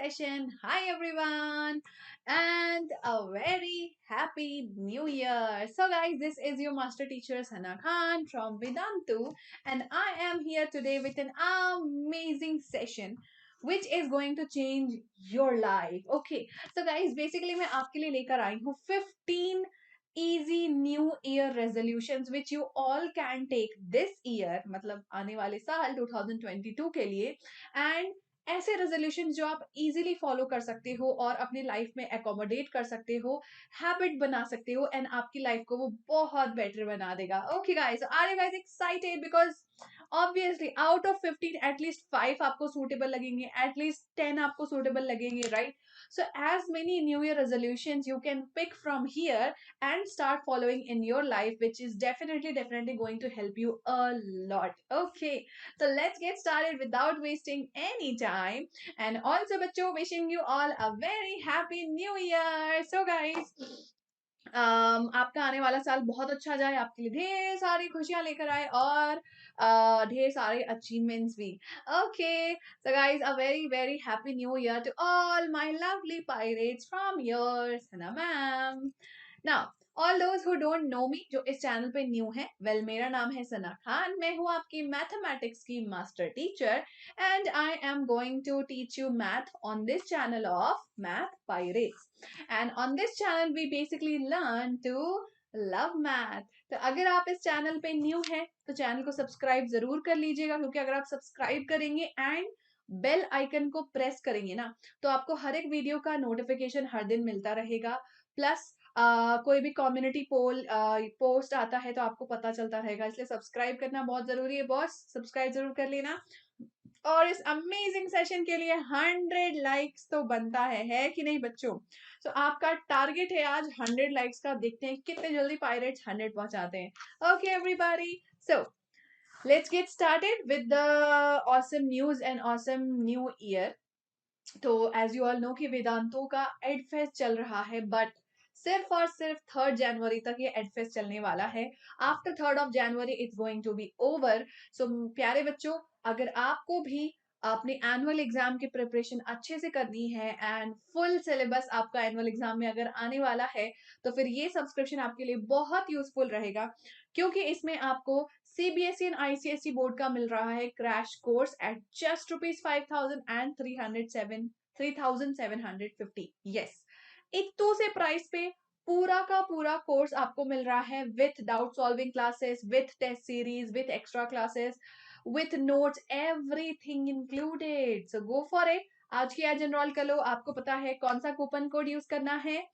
session. Hi everyone, and a very happy new year. So, guys, this is your master teacher Sana Khan from Vedantu, and I am here today with an amazing session which is going to change your life. Okay, so guys, basically मैं आपके लिए लेकर आई हूँ 15 easy new year resolutions which you all can take this year, मतलब आने वाले साल 2022 के लिए, and ऐसे रेजोल्यूशन जो आप इजीली फॉलो कर सकते हो और अपनी लाइफ में एकोमोडेट कर सकते हो, हैबिट बना सकते हो, एंड आपकी लाइफ को वो बहुत बेटर बना देगा. Okay guys, are you guys excited? Because obviously out of 15 at least 5 आपको सूटेबल लगेंगे, एटलीस्ट 10 आपको सूटेबल लगेंगे, right? So as many new year resolutions you can pick from here and start following in your life, which is definitely going to help you a lot. Okay, so let's get started without wasting any time. And also bachcho, wishing you all a very happy new year. So guys, आपका आने वाला साल बहुत अच्छा जाए, आपके लिए ढेर सारी खुशियां लेकर आए और ढेर सारे अचीवमेंट्स भी. Okay, so guys, a very happy new year to all my lovely pirates from yours Hannah ma'am. Now, all those who don't know me, जो इस चैनल पे न्यू है, वेल मेरा नाम है सना खान, मैं हूँ आपकी मैथमेटिक्स की master teacher, and I am going to teach you math on this channel of math pirates. And on this channel we basically learn to love math. तो अगर आप इस चैनल पे न्यू है तो चैनल को सब्सक्राइब जरूर कर लीजिएगा, क्योंकि अगर आप सब्सक्राइब करेंगे एंड बेल आइकन को प्रेस करेंगे ना, तो आपको हर एक वीडियो का नोटिफिकेशन हर दिन मिलता रहेगा. प्लस कोई भी कम्युनिटी पोस्ट आता है तो आपको पता चलता रहेगा, इसलिए सब्सक्राइब करना बहुत जरूरी है बॉस. सब्सक्राइब जरूर कर लेना. और इस अमेजिंग सेशन के लिए 100 लाइक्स तो बनता है कि नहीं बच्चों? तो आपका टारगेट है आज 100 लाइक्स का. देखते हैं कितने जल्दी पायरेट्स 100 पहुंचाते हैं. Okay everybody, so let's get started with the awesome news and awesome new year. तो एज यू ऑल नो कि वेदांतों का एडफेस्ट चल रहा है, बट सिर्फ और सिर्फ 3 जनवरी तक ये एडफेस्ट चलने वाला है. After 3 January it's going to be over. So प्यारे बच्चों, अगर आपको भी अपने एनुअल एग्जाम की प्रिपरेशन अच्छे से करनी है एंड फुल सिलेबस आपका एनुअल एग्जाम में अगर आने वाला है, तो फिर ये सब्सक्रिप्शन आपके लिए बहुत यूजफुल रहेगा, क्योंकि इसमें आपको सीबीएसई एंड आईसीएसई बोर्ड का मिल रहा है crash course at just ₹5,307 3,750. Yes, इतू से प्राइस पे पूरा का पूरा कोर्स आपको मिल रहा है with doubt solving classes, with test series, with extra classes, with notes, everything included. So go for it. आज की आज एनरोल कर लो. आपको पता है कौन सा कूपन कोड यूज करना है?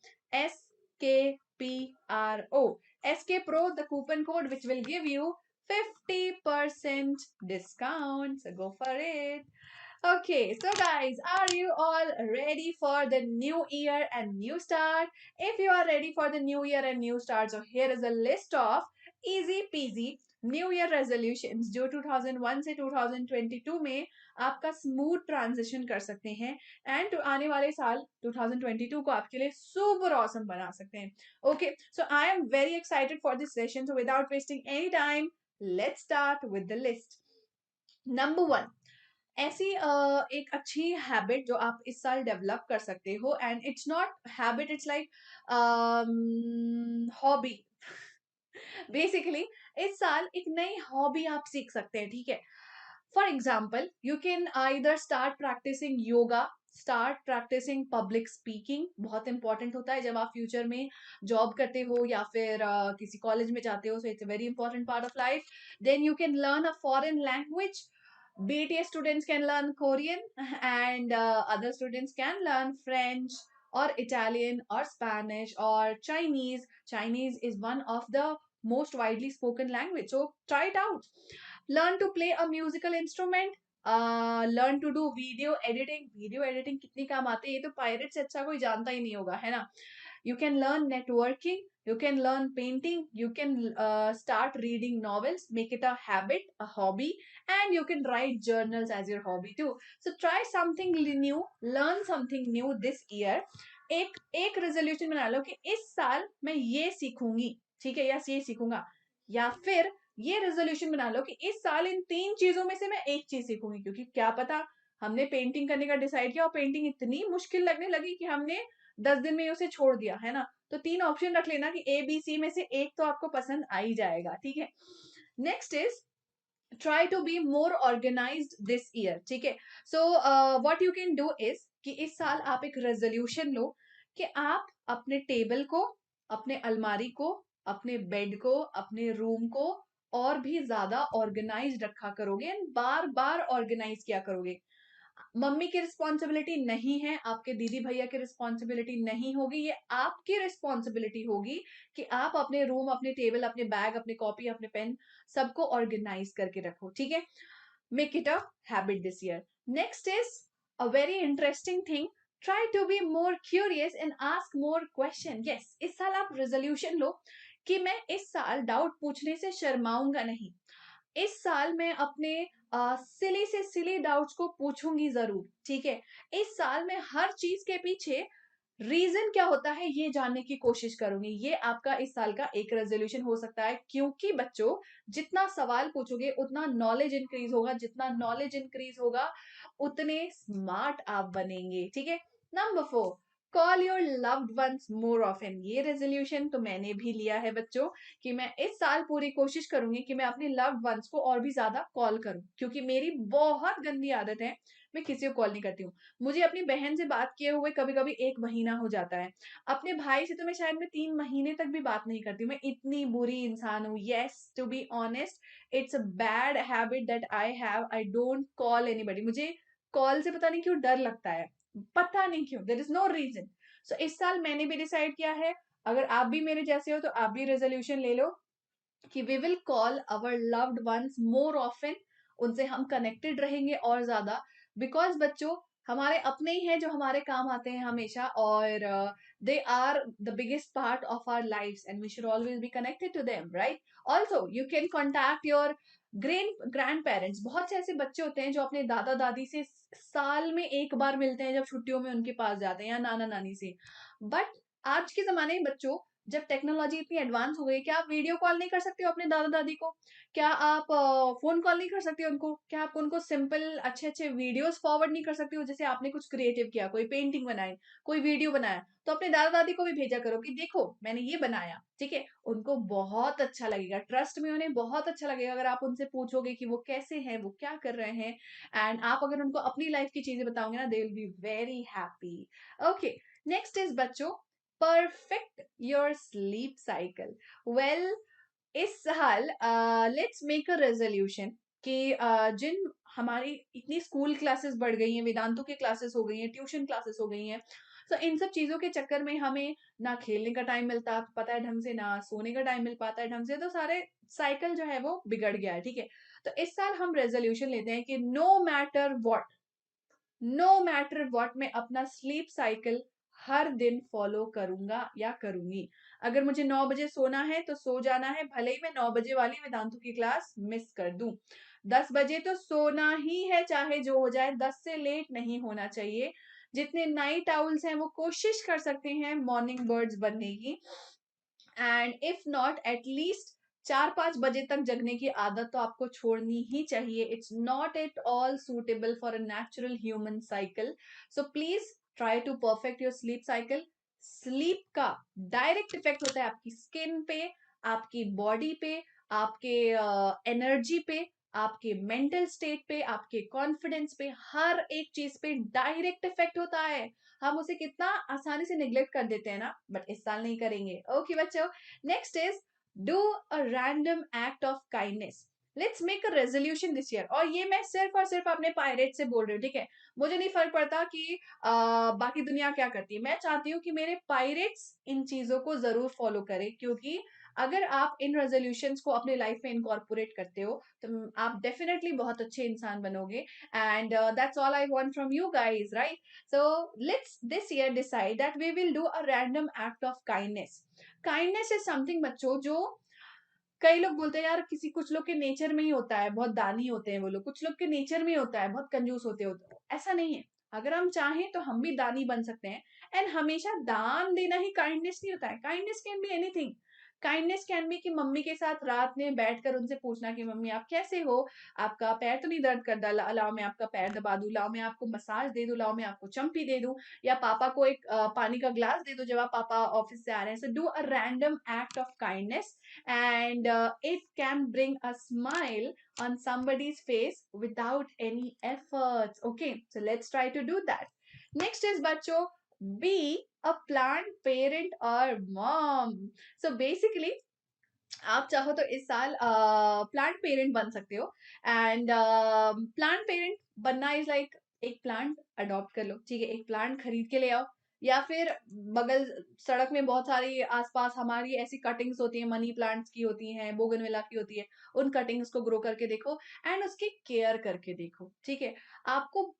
SKPRO. SK Pro, the coupon code which will give you 50% discount. So go for it. Okay, so guys, are you all ready for the new year and new start? If you are ready for the new year and new start, so here is a list of easy peasy new year resolutions जो 2001 से 2022 में आपका smooth transition कर सकते हैं and आने वाले साल 2022 को आपके लिए सुपर ऑसम बना सकते हैं. Okay, so I am very excited for this session. So without wasting any time, let's start with the list. Number 1, ऐसी एक अच्छी हैबिट जो आप इस साल डेवलप कर सकते हो, and it's not habit, it's like hobby. Basically इस साल एक नई हॉबी आप सीख सकते हैं, ठीक है? For example, you can either start practising yoga, start practising public speaking. बहुत इंपॉर्टेंट होता है जब आप फ्यूचर में जॉब करते हो या फिर किसी कॉलेज में जाते हो, so it's a very important part of life. Then you can learn a foreign language. BTS students can learn Korean and other students can learn French or Italian or Spanish or Chinese. Chinese is one of the most widely spoken language, so try it out. Learn to play a musical instrument. Learn to do video editing. Video editing कितनी काम आती है, ये तो pirate से अच्छा कोई जानता ही नहीं होगा, है ना? You can learn networking, you can learn painting, you can start reading novels, make it a habit, a hobby, and you can write journals as your hobby too. So try something new, learn something new this year. एक resolution बना लो कि इस साल मैं ये सीखूंगी, ठीक है, या ये सीखूंगा. या फिर ये रेजोल्यूशन बना लो कि इस साल इन 3 चीजों में से मैं एक चीज सीखूंगी, क्योंकि क्या पता हमने पेंटिंग करने का डिसाइड किया और पेंटिंग इतनी मुश्किल लगने लगी कि हमने 10 दिन में ही उसे छोड़ दिया, है ना। तो 3 ऑप्शन रख लेना कि ए बी सी में से एक तो आपको पसंद आ ही जाएगा, ठीक है। Next is try to be more organised this year, ठीक है। So what you can do is कि इस साल आप एक रेजोल्यूशन लो कि आप अपने टेबल को, अपने अलमारी को, अपने बेड को, अपने रूम को और भी ज्यादा ऑर्गेनाइज रखा करोगे एंड बार बार ऑर्गेनाइज किया करोगे। मम्मी की रिस्पॉन्सिबिलिटी नहीं है, आपके दीदी भैया की रिस्पॉन्सिबिलिटी नहीं होगी, ये आपकी रिस्पॉन्सिबिलिटी होगी कि आप अपने रूम, अपने टेबल, अपने बैग, अपने कॉपी, अपने पेन सबको ऑर्गेनाइज करके रखो, ठीक है। Make it a habit this year. Next is a very interesting thing, try to be more curious and ask more question. Yes, इस साल आप रेजोल्यूशन लो कि मैं इस साल डाउट पूछने से शर्माऊंगा नहीं। इस साल मैं अपने सिली से सिली डाउट्स को पूछूंगी जरूर, ठीक है। इस साल मैं हर चीज के पीछे रीजन क्या होता है ये जानने की कोशिश करूंगी। ये आपका इस साल का एक रेजोल्यूशन हो सकता है, क्योंकि बच्चों जितना सवाल पूछोगे उतना नॉलेज इंक्रीज होगा, जितना नॉलेज इंक्रीज होगा उतने स्मार्ट आप बनेंगे, ठीक है। Number 4, call your loved ones more often. ये रेजोल्यूशन तो मैंने भी लिया है बच्चों कि मैं इस साल पूरी कोशिश करूंगी कि मैं अपने लव्ड वंस को और भी ज्यादा कॉल करूं, क्योंकि मेरी बहुत गंदी आदत है, मैं किसी को कॉल नहीं करती हूँ। मुझे अपनी बहन से बात किए हुए कभी कभी 1 महीना हो जाता है, अपने भाई से तो मैं शायद मैं 3 महीने तक भी बात नहीं करती हूँ। मैं इतनी बुरी इंसान हूँ, yes, to be honest it's a bad habit that I have. I don't call anybody. मुझे कॉल से पता नहीं क्यों डर लगता है, पता नहीं क्यों, देयर इज नो रीजन। सो इस साल मैंने भी डिसाइड किया है, अगर आप भी मेरे जैसे हो तो आप भी रेजोल्यूशन ले लो कि we will call our loved ones more often. उनसे हम कनेक्टेड रहेंगे और ज्यादा, बिकॉज बच्चों हमारे अपने ही हैं जो हमारे काम आते हैं हमेशा, और they are the biggest part of our life and we should always be connected to them, right. Also you can contact your grandparents. बहुत से ऐसे बच्चे होते हैं जो अपने दादा दादी से साल में एक बार मिलते हैं, जब छुट्टियों में उनके पास जाते हैं, या नाना नानी से। बट आज के जमाने में बच्चों, जब टेक्नोलॉजी इतनी एडवांस हो गई, क्या आप वीडियो कॉल नहीं कर सकते हो अपने दादा दादी को? क्या आप फोन कॉल नहीं कर सकते हो उनको? क्या आप उनको सिंपल अच्छे अच्छे वीडियोस फॉरवर्ड नहीं कर सकते हो? जैसे आपने कुछ क्रिएटिव किया, कोई पेंटिंग बनाई, कोई वीडियो बनाया, तो अपने दादा दादी को भी भेजा करो कि देखो मैंने ये बनाया, ठीक है। उनको बहुत अच्छा लगेगा, ट्रस्ट में उन्हें बहुत अच्छा लगेगा अगर आप उनसे पूछोगे कि वो कैसे हैं, वो क्या कर रहे हैं। एंड आप अगर उनको अपनी लाइफ की चीजें बताओगे ना, they will be very happy. Okay, next is बच्चों, perfect your sleep cycle. Well, इस साल लेट्स मेक अ रेजोल्यूशन कि जिन हमारी इतनी स्कूल क्लासेस बढ़ गई हैं, वेदांतों की क्लासेस हो गई हैं, ट्यूशन क्लासेस हो गई हैं, तो इन सब चीजों के चक्कर में हमें ना खेलने का टाइम मिलता पता है ढंग से, ना सोने का टाइम मिल पाता है ढंग से, तो सारे साइकिल जो है वो बिगड़ गया है, ठीक है। तो इस साल हम रेजोल्यूशन लेते हैं कि नो मैटर व्हाट मैं अपना स्लीप साइकिल हर दिन फॉलो करूंगा या करूंगी। अगर मुझे 9 बजे सोना है तो सो जाना है, भले ही मैं 9 बजे वाली वेदांतु की क्लास मिस कर दूं। 10 बजे तो सोना ही है, चाहे जो हो जाए, 10 से लेट नहीं होना चाहिए। जितने नाइट आउल्स हैं वो कोशिश कर सकते हैं मॉर्निंग बर्ड्स बनने की, एंड इफ नॉट एटलीस्ट 4-5 बजे तक जगने की आदत तो आपको छोड़नी ही चाहिए। It's not at all suitable for a natural human cycle. So please try to perfect your sleep cycle. Sleep का डायरेक्ट इफेक्ट होता है आपकी स्किन पे, आपकी बॉडी पे, आपके एनर्जी पे, आपके मेंटल स्टेट पे, आपके कॉन्फिडेंस पे, हर एक चीज पे डायरेक्ट इफेक्ट होता है। हम उसे कितना आसानी से निग्लेक्ट कर देते हैं ना, बट इस साल नहीं करेंगे। ओके बच्चों, next is do a random act of kindness. Let's make a resolution this year, और ये मैं सिर्फ और सिर्फ अपने पायरेट से बोल रही हूँ, ठीक है। मुझे नहीं फर्क पड़ता कि बाकी दुनिया क्या करती है, मैं चाहती हूँ कि मेरे पायरेट्स इन चीजों को जरूर फॉलो करें, क्योंकि अगर आप इन रेजोल्यूशंस को अपने लाइफ में इनकॉर्पोरेट करते हो तो आप डेफिनेटली बहुत अच्छे इंसान बनोगे। And that's all I want from you guys, right. So let's this year decide that we will do a random act of kindness. Kindness is something बच्चों जो कई लोग बोलते हैं यार किसी कुछ लोग के नेचर में ही होता है, बहुत दानी होते हैं वो लोग, कुछ लोग के नेचर में ही होता है बहुत कंजूस होते हैं। ऐसा नहीं है, अगर हम चाहें तो हम भी दानी बन सकते हैं। एंड हमेशा दान देना ही काइंडनेस नहीं होता है, kindness can be anything. Kindness can be कि मम्मी के साथ रात में बैठकर उनसे पूछना कि मम्मी आप कैसे हो, आपका पैर तो नहीं दर्द करता, लाओ मैं आपका पैर दबा दूं, लाओ मैं आपको मसाज दे दूं, लाओ मैं आपको चम्पी दे दूं, या पापा को एक पानी का ग्लास दे दो जब आप पापा ऑफिस से आ रहे हैं. So do a random act of kindness and it can bring a smile on somebody's face without any efforts. Okay, so let's try to do that. Next is बच्चों, be a plant parent or mom. So basically आप चाहो तो इस साल plant parent बन सकते हो. And plant parent बनना इज लाइक एक प्लांट अडॉप्ट कर लो, ठीक है, एक प्लांट खरीद के ले आओ, या फिर बगल सड़क में बहुत सारी आसपास हमारी ऐसी कटिंग्स होती हैं, मनी प्लांट्स की होती हैं, बोगनविला की होती है, उन कटिंग्स को ग्रो करके देखो एंड उसकी केयर करके देखो, ठीक है. आपको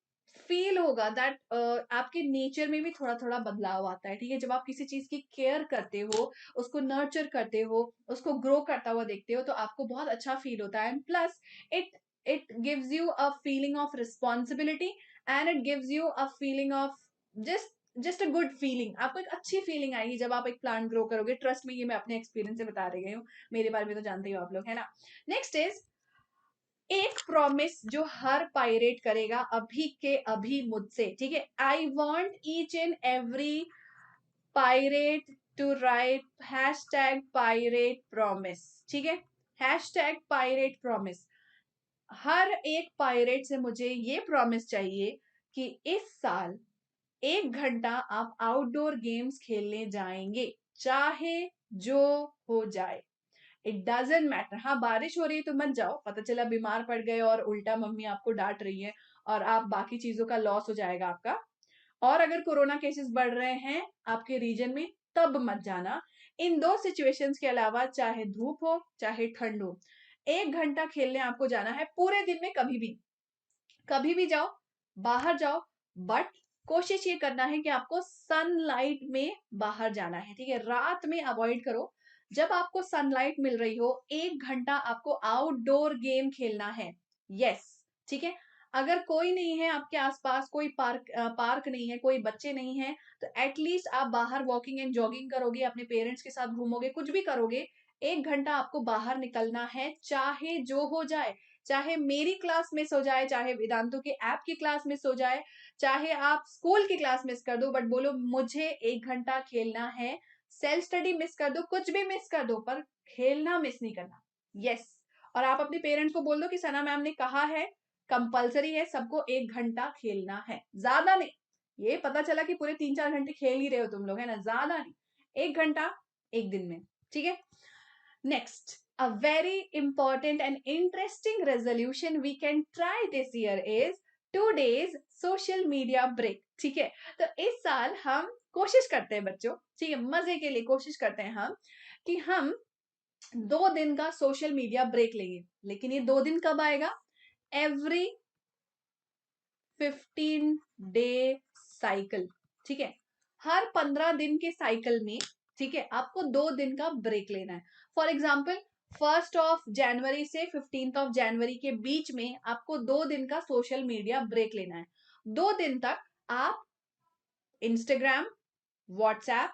फील होगा दैट आपके नेचर में भी थोड़ा थोड़ा बदलाव आता है, ठीक है, जब आप किसी चीज की केयर करते हो, उसको नर्चर करते हो, उसको ग्रो करता हुआ देखते हो, तो आपको बहुत अच्छा फील होता है. And plus it it gives you a feeling of responsibility and it gives you a feeling of just just a good feeling. आपको एक अच्छी फीलिंग आएगी जब आप एक प्लांट ग्रो करोगे. ट्रस्ट में, ये मैं अपने एक्सपीरियंस से बता रही हूँ, मेरे बारे में तो जानते ही हो आप लोग, है ना. नेक्स्ट इज एक प्रॉमिस जो हर पायरेट करेगा अभी के अभी मुझसे, ठीक है. I want each and every pirate to write hashtag pirate promise, ठीक है, हैशटैग पायरेट प्रॉमिस. हर एक पायरेट से मुझे ये प्रॉमिस चाहिए कि इस साल 1 घंटा आप आउटडोर गेम्स खेलने जाएंगे, चाहे जो हो जाए. It doesn't matter. हाँ, बारिश हो रही है तो मत जाओ, पता चला बीमार पड़ गए और उल्टा मम्मी आपको डांट रही है और आप बाकी चीजों का लॉस हो जाएगा आपका. और अगर कोरोना केसेस बढ़ रहे हैं आपके रीजन में, तब मत जाना. इन दो सिचुएशंस के अलावा, चाहे धूप हो चाहे ठंड हो, 1 घंटा खेलने आपको जाना है पूरे दिन में. कभी भी जाओ, बाहर जाओ, बट कोशिश ये करना है कि आपको सनलाइट में बाहर जाना है, ठीक है. रात में अवॉइड करो. जब आपको सनलाइट मिल रही हो, 1 घंटा आपको आउटडोर गेम खेलना है. यस, ठीक है. अगर कोई नहीं है आपके आसपास, कोई पार्क नहीं है, कोई बच्चे नहीं है, तो एटलीस्ट आप बाहर वॉकिंग एंड जॉगिंग करोगे, अपने पेरेंट्स के साथ घूमोगे, कुछ भी करोगे. 1 घंटा आपको बाहर निकलना है, चाहे जो हो जाए. चाहे मेरी क्लास मिस हो जाए, चाहे वेदांतु के ऐप की क्लास मिस हो जाए, चाहे आप स्कूल की क्लास मिस कर दो, बट बोलो मुझे 1 घंटा खेलना है. सेल्फ स्टडी मिस कर दो, कुछ भी मिस कर दो, पर खेलना मिस नहीं करना. यस. और आप अपने पेरेंट्स को बोल दो कि सना मैम ने कहा है, कंपलसरी है, सबको 1 घंटा खेलना है, ज्यादा नहीं. ये पता चला कि पूरे 3-4 घंटे खेल ही रहे हो तुम लोग, है ना, ज्यादा नहीं. 1 घंटा एक दिन में, ठीक है. Next, a very important and interesting resolution we can try this year is 2 days social media break. ठीक है, तो इस साल हम कोशिश करते हैं बच्चों, ठीक है, मजे के लिए कोशिश करते हैं हम कि हम 2 दिन का सोशल मीडिया ब्रेक लेंगे. लेकिन ये 2 दिन कब आएगा? एवरी 15 डे साइकिल, ठीक है. हर 15 दिन के साइकिल में, ठीक है, आपको 2 दिन का ब्रेक लेना है. फॉर एग्जाम्पल, 1 जनवरी से 15 जनवरी के बीच में आपको 2 दिन का सोशल मीडिया ब्रेक लेना है. 2 दिन तक आप Instagram, WhatsApp,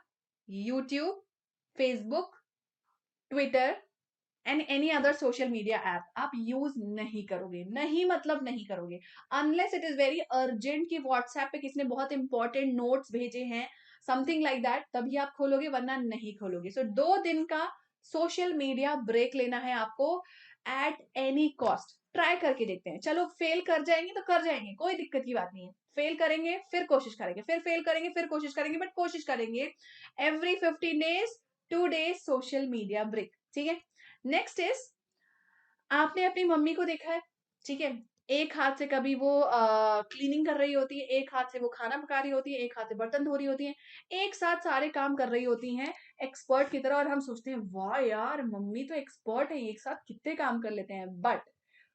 YouTube, Facebook, Twitter and any other social media app आप यूज नहीं करोगे. नहीं मतलब नहीं करोगे, unless it is very urgent कि व्हाट्सएप पे किसी ने बहुत इंपॉर्टेंट नोट्स भेजे हैं, समथिंग लाइक दैट, तभी आप खोलोगे, वरना नहीं खोलोगे. सो 2 दिन का सोशल मीडिया ब्रेक लेना है आपको एट एनी कॉस्ट. ट्राई करके देखते हैं, चलो फेल कर जाएंगे तो कर जाएंगे, कोई दिक्कत की बात नहीं है. फेल करेंगे फिर कोशिश करेंगे, फिर फेल करेंगे फिर कोशिश करेंगे, बट कोशिश करेंगे. Every 15 days 2 days social media break, ठीक है. नेक्स्ट इज, आपने अपनी मम्मी को देखा है, ठीक है, एक हाथ से कभी वो क्लीनिंग कर रही होती है, एक हाथ से वो खाना पका रही होती है, एक हाथ से बर्तन धो रही होती है, एक साथ सारे काम कर रही होती हैं एक्सपर्ट की तरह. और हम सोचते हैं वाह यार, मम्मी तो एक्सपर्ट है, एक साथ कितने काम कर लेते हैं. But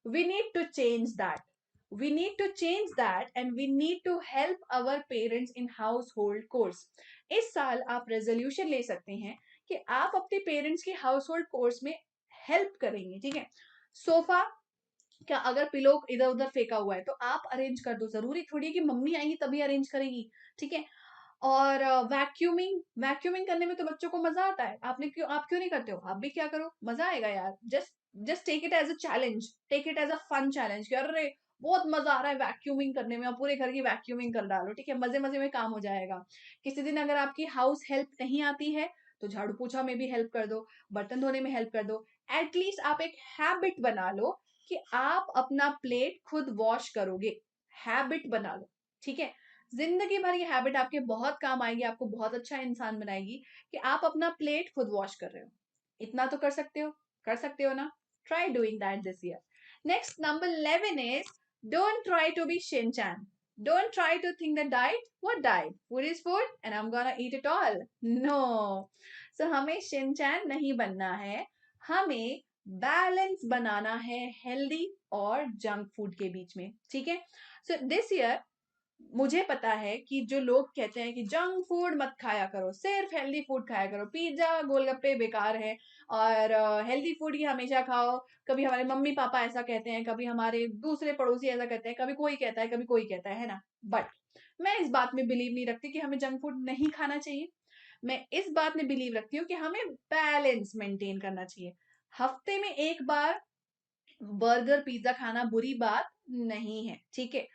we need to change that. We need to change that and we need to help our parents in household chores. इस साल आप रेजोल्यूशन ले सकते हैं कि आप अपने पेरेंट्स के हाउस होल्ड कोर्स में हेल्प करेंगे, ठीक है. सोफा क्या अगर पिलो इधर उधर फेंका हुआ है तो आप अरेंज कर दो, जरूरी थोड़ी है कि मम्मी आएंगी तभी अरेंज करेगी, ठीक है. और वैक्यूमिंग वैक्यूमिंग करने में तो बच्चों को मजा आता है। आप क्यों नहीं करते हो? आप भी क्या करो, मजा आएगा यार। Just just take it as a challenge, take it as a fun challenge कि अरे बहुत मजा आ रहा है वैक्यूमिंग करने में, और पूरे घर की वैक्यूमिंग कर डालो, ठीक है, मजे मजे में काम हो जाएगा। किसी दिन अगर आपकी हाउस हेल्प नहीं आती है तो झाड़ू पोछा में भी हेल्प कर दो, बर्तन धोने में हेल्प कर दो। एटलीस्ट आप एक हैबिट बना लो कि आप अपना प्लेट खुद वॉश करोगे। हैबिट बना लो, ठीक है। जिंदगी भर ये हैबिट आपके बहुत काम आएगी, आपको बहुत अच्छा इंसान बनाएगी कि आप अपना प्लेट खुद वॉश कर रहे हो। इतना तो कर सकते हो, कर सकते हो ना? Try doing that this year. Next number 11 is don't try to be Shinchan. Don't try to think that diet, what diet? Food is food and I'm gonna eat it all. No. So हमें Shinchan नहीं बनना है, हमें balance बनाना है healthy और junk food के बीच में, ठीक है। सो दिस ईयर मुझे पता है कि जो लोग कहते हैं कि जंक फूड मत खाया करो, सिर्फ हेल्दी फूड खाया करो, पिज्जा गोलगप्पे बेकार है और हेल्दी फूड ही हमेशा खाओ। कभी हमारे मम्मी पापा ऐसा कहते हैं, कभी हमारे दूसरे पड़ोसी ऐसा कहते हैं, कभी कोई कहता है, कभी कोई कहता है ना। बट मैं इस बात में बिलीव नहीं रखती कि हमें जंक फूड नहीं खाना चाहिए। मैं इस बात में बिलीव रखती हूँ कि हमें बैलेंस मेंटेन करना चाहिए। हफ्ते में एक बार बर्गर पिज्जा खाना बुरी बात नहीं है, ठीक है,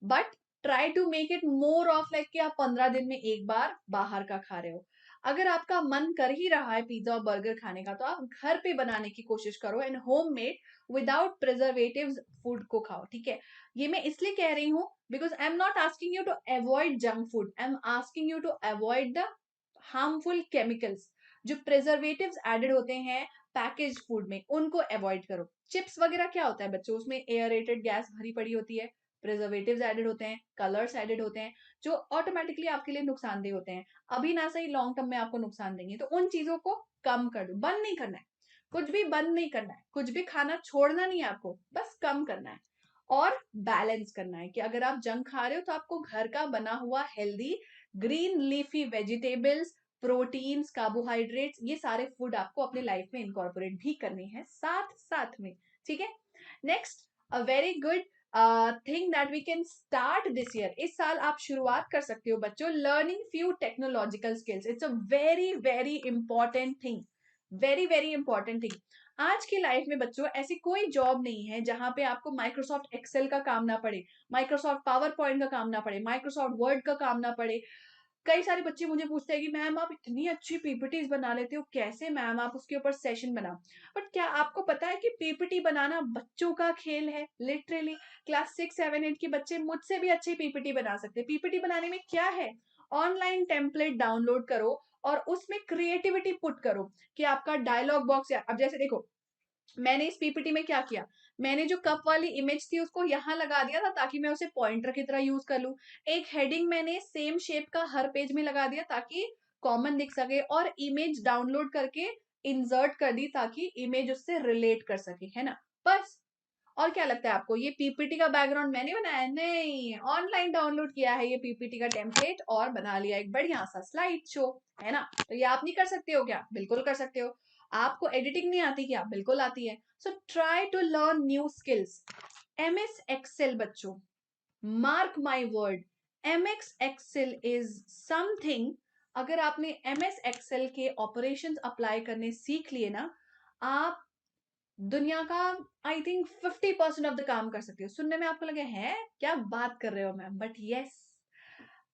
but try to make it more of like कि आप 15 दिन में एक बार बाहर का खा रहे हो। अगर आपका मन कर ही रहा है पिज्जा और बर्गर खाने का तो आप घर पे बनाने की कोशिश करो and home made without preservatives food को खाओ, ठीक है। ये मैं इसलिए कह रही हूँ because I am not asking you to avoid junk food, I am asking you to avoid the harmful chemicals जो प्रिजर्वेटिव्स एडेड होते हैं पैकेज फूड में, उनको अवॉइड करो। चिप्स वगैरह क्या होता है बच्चों, उसमें एयरेटेड गैस भरी पड़ी होती है, प्रिजर्वेटिव्स एडेड होते हैं, कलर्स एडेड होते हैं जो ऑटोमेटिकली आपके लिए नुकसानदेह होते हैं। अभी ना सही लॉन्ग टर्म में आपको नुकसान देंगे, तो उन चीजों को कम कर दो। बंद नहीं करना है, कुछ भी बंद नहीं करना है, कुछ भी खाना छोड़ना नहीं है आपको, बस कम करना है और बैलेंस करना है कि अगर आप जंक खा रहे हो तो आपको घर का बना हुआ healthy green leafy vegetables, proteins, carbohydrates, ये सारे फूड आपको अपने लाइफ में इनकॉर्पोरेट भी करने हैं साथ साथ में, ठीक है। Next, a very good thing that we can start this year, इस साल आप शुरुआत कर सकते हो बच्चों, learning few technological skills. It's a very very important thing, very very important thing. आज की लाइफ में बच्चों ऐसी कोई जॉब नहीं है जहां पे आपको माइक्रोसॉफ्ट एक्सेल का काम ना पड़े, माइक्रोसॉफ्ट पावर पॉइंट का काम ना पड़े, माइक्रोसॉफ्ट वर्ड का काम ना पड़े। कई सारे बच्चे मुझे पूछते हैं कि मैम आप इतनी अच्छी पीपीटीज बना लेते हो, कैसे मैम आप उसके ऊपर सेशन बनाओ। बट क्या आपको पता है कि पीपीटी बनाना बच्चों का खेल है? लिटरली क्लास 6 7 8 के बच्चे मुझसे भी अच्छी पीपीटी बना सकते हैं। पीपीटी बनाने में क्या है, ऑनलाइन टेम्पलेट डाउनलोड करो और उसमें क्रिएटिविटी पुट करो कि आपका डायलॉग बॉक्स, या अब जैसे देखो मैंने इस पीपीटी में क्या किया, मैंने जो कप वाली इमेज थी उसको यहाँ लगा दिया था ताकि मैं उसे पॉइंटर की तरह यूज कर लूं। एक हेडिंग मैंने सेम शेप का हर पेज में लगा दिया ताकि कॉमन दिख सके, और इमेज डाउनलोड करके इंसर्ट कर दी ताकि इमेज उससे रिलेट कर सके, है ना। बस। और क्या लगता है आपको ये पीपीटी का बैकग्राउंड मैंने बनाया है? नहीं, ऑनलाइन डाउनलोड किया है ये पीपीटी का टेम्पलेट और बना लिया एक बढ़िया सा स्लाइड शो, है ना। तो ये आप नहीं कर सकते हो क्या? बिल्कुल कर सकते हो। आपको एडिटिंग नहीं आती क्या? बिल्कुल आती है। So try to learn new skills. MS Excel बच्चों, mark my word, MS Excel is something. अगर आपने एमएस एक्सेल के ऑपरेशंस अप्लाई करने सीख लिए ना, आप दुनिया का आई थिंक 50% ऑफ द काम कर सकती हो। सुनने में आपको लगे हैं क्या बात कर रहे हो मैम, बट यस,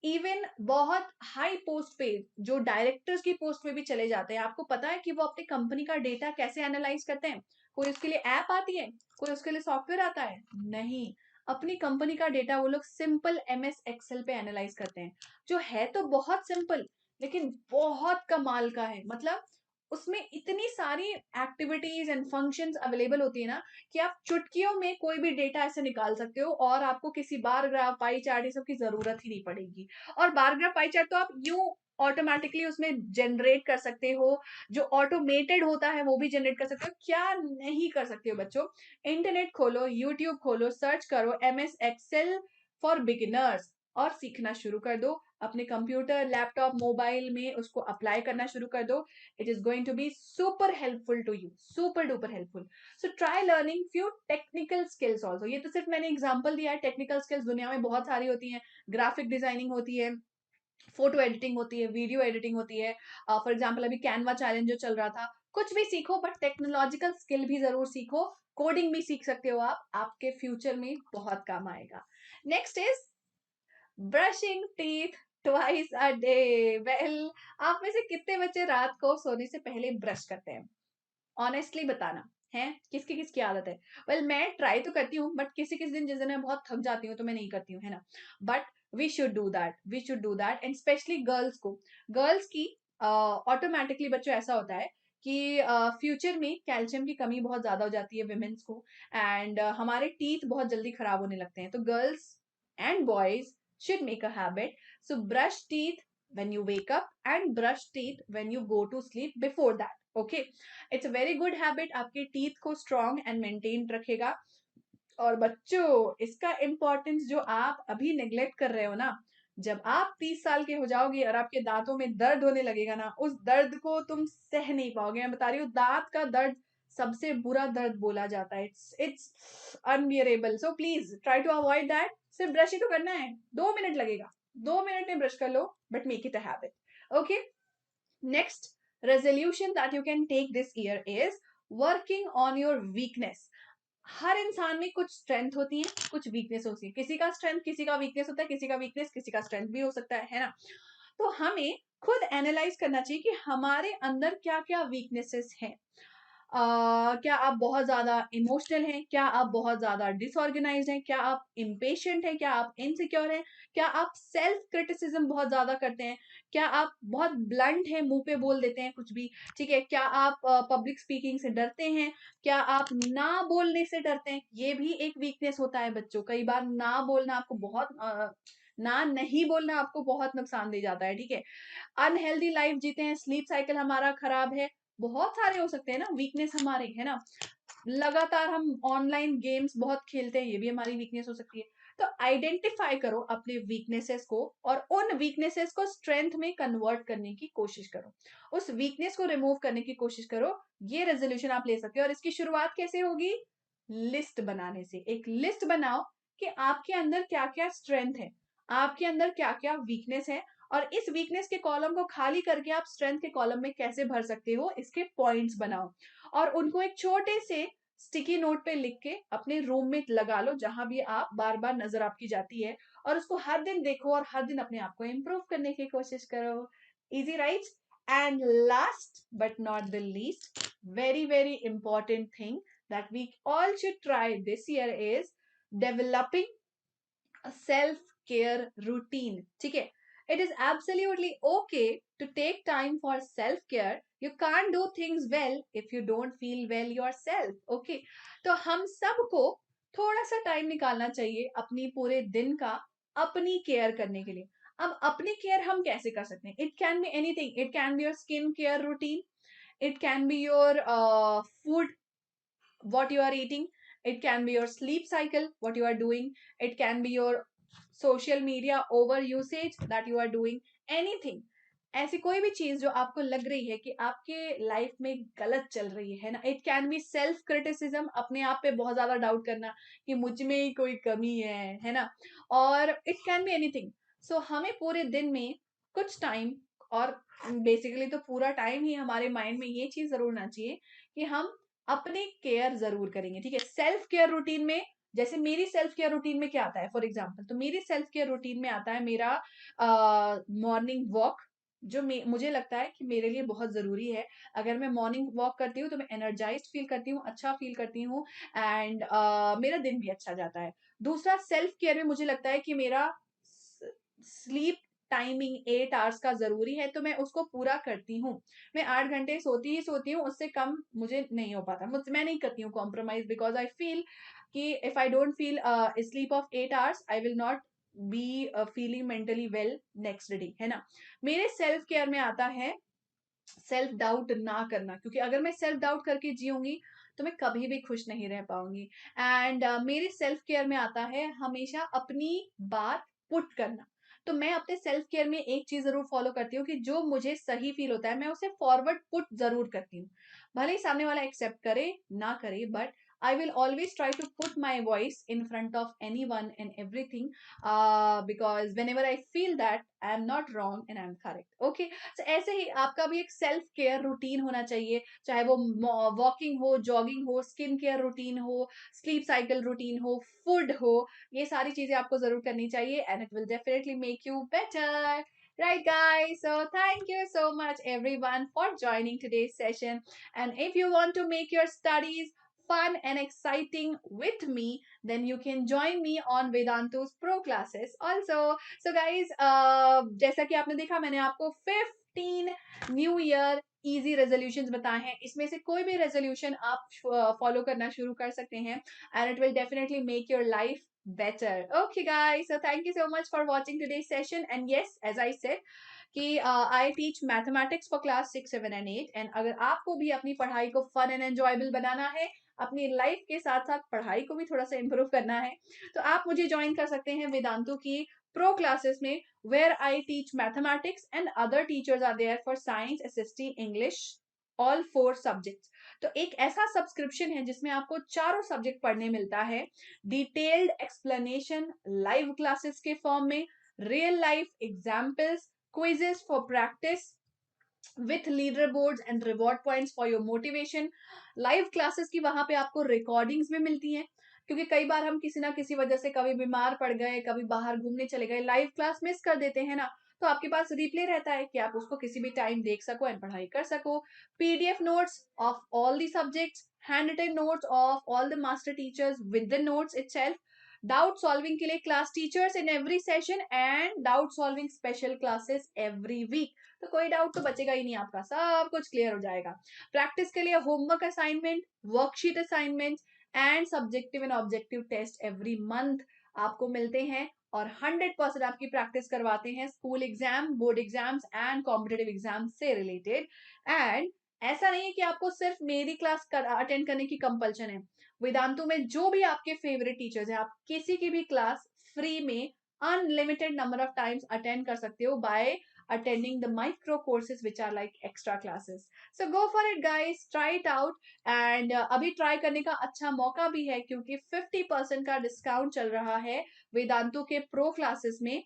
इवन बहुत हाई पोस्ट पे जो डायरेक्टर्स की पोस्ट पे भी चले जाते हैं, आपको पता है कि वो अपनी कंपनी का डेटा कैसे एनालाइज करते हैं? कोई उसके लिए ऐप आती है, कोई उसके लिए सॉफ्टवेयर आता है? नहीं, अपनी कंपनी का डेटा वो लोग सिंपल एमएस एक्सेल पे एनालाइज करते हैं, जो है तो बहुत सिंपल लेकिन बहुत कमाल का है। मतलब उसमें इतनी सारी एक्टिविटीज एंड फंक्शंस अवेलेबल होती है ना कि आप चुटकियों में कोई भी डेटा ऐसे निकाल सकते हो और आपको किसी बार ग्राफ पाई चार्ट ये सब की जरूरत ही नहीं पड़ेगी। और बार ग्राफ पाई चार्ट तो आप यूं ऑटोमेटिकली उसमें जनरेट कर सकते हो, जो ऑटोमेटेड होता है वो भी जनरेट कर सकते हो। क्या नहीं कर सकते हो बच्चों? इंटरनेट खोलो, यूट्यूब खोलो, सर्च करो एमएस एक्सेल फॉर बिगिनर्स और सीखना शुरू कर दो। अपने कंप्यूटर, लैपटॉप, मोबाइल में उसको अप्लाई करना शुरू कर दो। it is going to be super helpful to you, super duper helpful. So try learning few technical skills also. ये तो सिर्फ मैंने एग्जांपल दिया है, टेक्निकल स्किल्स दुनिया में बहुत सारी होती हैं। ग्राफिक डिजाइनिंग होती है, फोटो एडिटिंग होती है, वीडियो एडिटिंग होती है। फॉर एग्जाम्पल अभी कैनवा चैलेंज जो चल रहा था, कुछ भी सीखो, बट टेक्नोलॉजिकल स्किल भी जरूर सीखो। कोडिंग भी सीख सकते हो आप, आपके फ्यूचर में बहुत काम आएगा। Next is brushing teeth twice a day. Well, आप में से कितने बच्चे रात को सोने से पहले ब्रश करते हैं? ऑनेस्टली बताना है, किसकी किसकी आदत है? वेल, मैं ट्राई तो करती हूँ, बट किसी किसी दिन जिस दिन मैं बहुत थक जाती हूँ तो मैं नहीं करती हूँ, है ना। But we should do that, we should do that, and specially girls को। गर्ल्स की ऑटोमेटिकली बच्चों ऐसा होता है कि फ्यूचर में कैल्शियम की कमी बहुत ज्यादा हो जाती है विमेन्स को, एंड हमारे टीथ बहुत जल्दी खराब होने लगते हैं। तो girls and boys should make a habit. So brush teeth when you wake up and brush teeth when you go to sleep before that. Okay, it's a very good habit, आपके teeth को strong and maintain रखेगा। और बच्चों, इसका importance जो आप अभी neglect कर रहे हो ना, जब आप 30 साल के हो जाओगे और आपके दांतों में दर्द होने लगेगा ना, उस दर्द को तुम सह नहीं पाओगे। मैं बता रही हूँ, दांत का दर्द सबसे बुरा दर्द बोला जाता है। It's unbearable. So please try to avoid that. सिर्फ ब्रश ही तो करना है, 2 मिनट लगेगा, 2 मिनट में ब्रश कर लो, but make it a habit. Okay, next resolution that you can take this year is working on your weakness. हर इंसान में कुछ स्ट्रेंथ होती है, कुछ वीकनेस होती है। किसी का स्ट्रेंथ किसी का वीकनेस होता है, किसी का वीकनेस किसी का स्ट्रेंथ भी हो सकता है ना। तो हमें खुद एनालाइज करना चाहिए कि हमारे अंदर क्या क्या वीकनेसेस हैं। क्या आप बहुत ज्यादा इमोशनल हैं? क्या आप बहुत ज्यादा डिसऑर्गेनाइज्ड हैं? क्या आप इम्पेशेंट हैं? क्या आप इनसिक्योर हैं? क्या आप सेल्फ क्रिटिसिज्म बहुत ज्यादा करते हैं? क्या आप बहुत ब्लंट हैं, मुंह पे बोल देते हैं कुछ भी? ठीक है, क्या आप पब्लिक स्पीकिंग से डरते हैं? क्या आप ना बोलने से डरते हैं? ये भी एक वीकनेस होता है बच्चों। कई बार ना बोलना आपको बहुत ना नहीं बोलना आपको बहुत नुकसान दे जाता है। ठीक है, अनहेल्दी लाइफ जीते हैं, स्लीप साइकिल हमारा खराब है, बहुत सारे हो सकते हैं ना वीकनेस हमारे, है ना। लगातार हम ऑनलाइन गेम्स बहुत खेलते हैं, ये भी हमारी वीकनेस हो सकती है। तो आइडेंटिफाई करो अपने वीकनेसेस को, और उन वीकनेसेस को स्ट्रेंथ में कन्वर्ट करने की कोशिश करो, उस वीकनेस को रिमूव करने की कोशिश करो। ये रेजोल्यूशन आप ले सकते हो। और इसकी शुरुआत कैसे होगी? लिस्ट बनाने से। एक लिस्ट बनाओ कि आपके अंदर क्या क्या स्ट्रेंथ है, आपके अंदर क्या क्या वीकनेस है, और इस वीकनेस के कॉलम को खाली करके आप स्ट्रेंथ के कॉलम में कैसे भर सकते हो, इसके पॉइंट्स बनाओ। और उनको एक छोटे से स्टिकी नोट पे लिख के अपने रूम में लगा लो, जहां भी आप बार बार नजर आपकी जाती है, और उसको हर दिन देखो और हर दिन अपने आप को इम्प्रूव करने की कोशिश करो। Easy, right? And last but not the least, very very important thing that we all should try this year is developing a self care routine. ठीक है, it is absolutely okay to take time for self care. You can't do things well if you don't feel well yourself. Okay, तो हम सबको थोड़ा सा time निकालना चाहिए अपनी पूरे दिन का अपनी केयर करने के लिए। अब अपनी केयर हम कैसे कर सकते हैं? It can be anything. It can be your skin care routine, it can be your food, what you are eating, it can be your sleep cycle, what you are doing, it can be your social media over usage that you are doing, anything। ऐसी कोई भी चीज जो आपको लग रही है कि आपके लाइफ में गलत चल रही है ना। It can be self criticism, अपने आप पे बहुत ज्यादा डाउट करना कि मुझ में ही कोई कमी है ना। और इट कैन बी एनीथिंग। सो हमें पूरे दिन में कुछ टाइम, और बेसिकली तो पूरा टाइम ही हमारे माइंड में ये चीज जरूर होना चाहिए कि हम अपनी केयर जरूर करेंगे। ठीक है, सेल्फ केयर रूटीन में, जैसे मेरी सेल्फ केयर रूटीन में क्या आता है फॉर एग्जाम्पल, तो मेरी सेल्फ केयर रूटीन में आता है मेरा मॉर्निंग वॉक, जो मुझे लगता है कि मेरे लिए बहुत जरूरी है। अगर मैं मॉर्निंग वॉक करती हूँ तो मैं एनर्जाइज्ड फील करती हूँ, अच्छा फील करती हूँ, एंड मेरा दिन भी अच्छा जाता है। दूसरा, सेल्फ केयर में मुझे लगता है कि मेरा स्लीप टाइमिंग 8 आवर्स का जरूरी है, तो मैं उसको पूरा करती हूँ। मैं 8 घंटे सोती ही सोती हूँ, उससे कम मुझे नहीं हो पाता। मैं नहीं करती हूँ कॉम्प्रोमाइज, बिकॉज आई फील कि if I don't feel sleep of 8 hours I will not be feeling mentally well next day, है ना। मेरे सेल्फ केयर में आता है सेल्फ डाउट ना करना, क्योंकि अगर मैं सेल्फ डाउट करके जीऊंगी तो मैं कभी भी खुश नहीं रह पाऊंगी। एंड मेरे सेल्फ केयर में आता है हमेशा अपनी बात पुट करना। तो मैं अपने सेल्फ केयर में एक चीज जरूर फॉलो करती हूँ कि जो मुझे सही फील होता है मैं उसे फॉरवर्ड पुट जरूर करती हूँ। भले ही सामने वाला एक्सेप्ट करे ना करे, but I will always try to put my voice in front of anyone and everything, because whenever I feel that I am not wrong and I am correct. Okay, so ऐसे ही आपका भी एक self care routine होना चाहिए, चाहे वो walking हो, jogging हो, स्किन केयर रूटीन हो, स्लीप साइकिल रूटीन हो, फूड हो, ये सारी चीजें आपको जरूर करनी चाहिए, and it will definitely make you better. Right, guys. So, thank you so much, everyone, for joining today's session. And if you want to make your studies fun and exciting with me, then you can join me on Vedantu's Pro classes also. So, guys, जैसा कि आपने देखा, मैंने आपको 15 new year easy resolutions बताए हैं. इसमें से कोई भी रेजोल्यूशन आप फॉलो करना शुरू कर सकते हैं, and it will definitely make your life better. Okay, guys. So thank you so much for watching today's session. And yes, as I said, कि I teach mathematics for class 6, 7 and 8. And अगर आपको भी अपनी पढ़ाई को fun and enjoyable बनाना है, अपनी life के साथ साथ पढ़ाई को भी थोड़ा सा इम्प्रूव करना है, तो आप मुझे ज्वाइन कर सकते हैं वेदांतु की प्रो क्लासेस में, where I teach mathematics and other teachers are there for science, SST, English, all 4 subjects. तो एक ऐसा सब्सक्रिप्शन है जिसमें आपको चारों सब्जेक्ट पढ़ने मिलता है, डिटेल्ड एक्सप्लेनेशन लाइव क्लासेस के फॉर्म में, real life examples, quizzes for practice with leaderboards and reward points for your motivation. Live classes की वहां पे आपको रिकॉर्डिंग्स भी मिलती हैं, क्योंकि कई बार हम किसी ना किसी वजह से कभी बीमार पड़ गए, कभी बाहर घूमने चले गए, लाइव क्लास मिस कर देते हैं ना, तो आपके पास रिप्ले रहता है कि आप उसको किसी भी टाइम देख सको एंड पढ़ाई कर सको. PDF notes of all the subjects, handwritten notes of all the master teachers with the notes itself, doubt solving के लिए class teachers in every session, and doubt solving special classes every week. तो कोई doubt तो बचेगा ही नहीं, आपका सब कुछ क्लियर हो जाएगा. प्रैक्टिस के लिए homework assignment, worksheet assignment and subjective and objective test every month आपको मिलते हैं, और 100% आपकी प्रैक्टिस करवाते हैं school exam, board exams and competitive exam से रिलेटेड. एंड ऐसा नहीं है कि आपको सिर्फ मेरी क्लास अटेंड करने की कंपल्शन है. वेदांतु में जो भी आपके फेवरेट टीचर्स हैं, आप किसी की भी क्लास फ्री में unlimited number of times attend कर सकते हो bye attending the micro courses which are like extra classes. So go for it, guys, try it out. And अभी ट्राई करने का अच्छा मौका भी है, क्योंकि 50% का डिस्काउंट चल रहा है वेदांतु के प्रो क्लासेस में.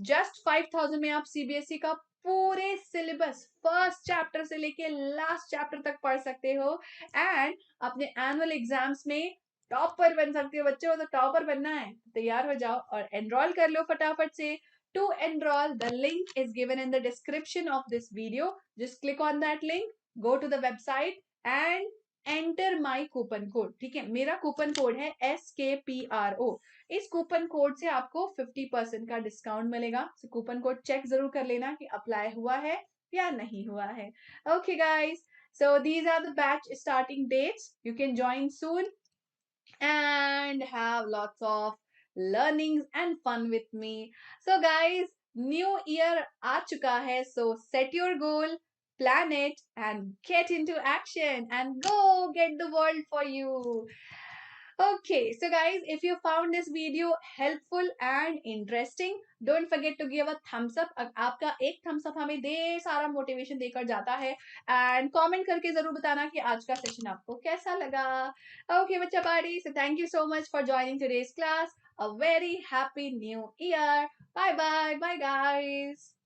जस्ट 5000 में आप सीबीएसई का पूरे सिलेबस फर्स्ट चैप्टर से लेके लास्ट चैप्टर तक पढ़ सकते हो, एंड अपने एनुअल एग्जाम्स में टॉपर बन सकते हो. बच्चों, तो टॉपर बनना है, तैयार हो जाओ और एनरोल कर लो फटाफट से. To enroll, the link is given in the description of this video. Just click on that link, go to the website and enter my coupon code. ठीक है, मेरा कूपन कोड है SKPRO. इस कूपन कोड से आपको 50% का discount मिलेगा. So coupon code check जरूर कर लेना कि अप्लाई हुआ है या नहीं हुआ है. Okay, guys. So these are the batch starting dates. You can join soon and have lots of learnings and fun with me. So guys, new year aa chuka hai, so set your goal, plan it and get into action and go get the world for you. Okay, so guys, if you found this video helpful and interesting, don't forget to give a thumbs up. आपका एक thumbs up हमें ढेर सारा motivation देकर जाता है, and comment करके जरूर बताना कि आज का session आपको कैसा लगा. Okay, बच्चा party, so thank you so much for joining today's class. A very happy new year. Bye bye, bye guys.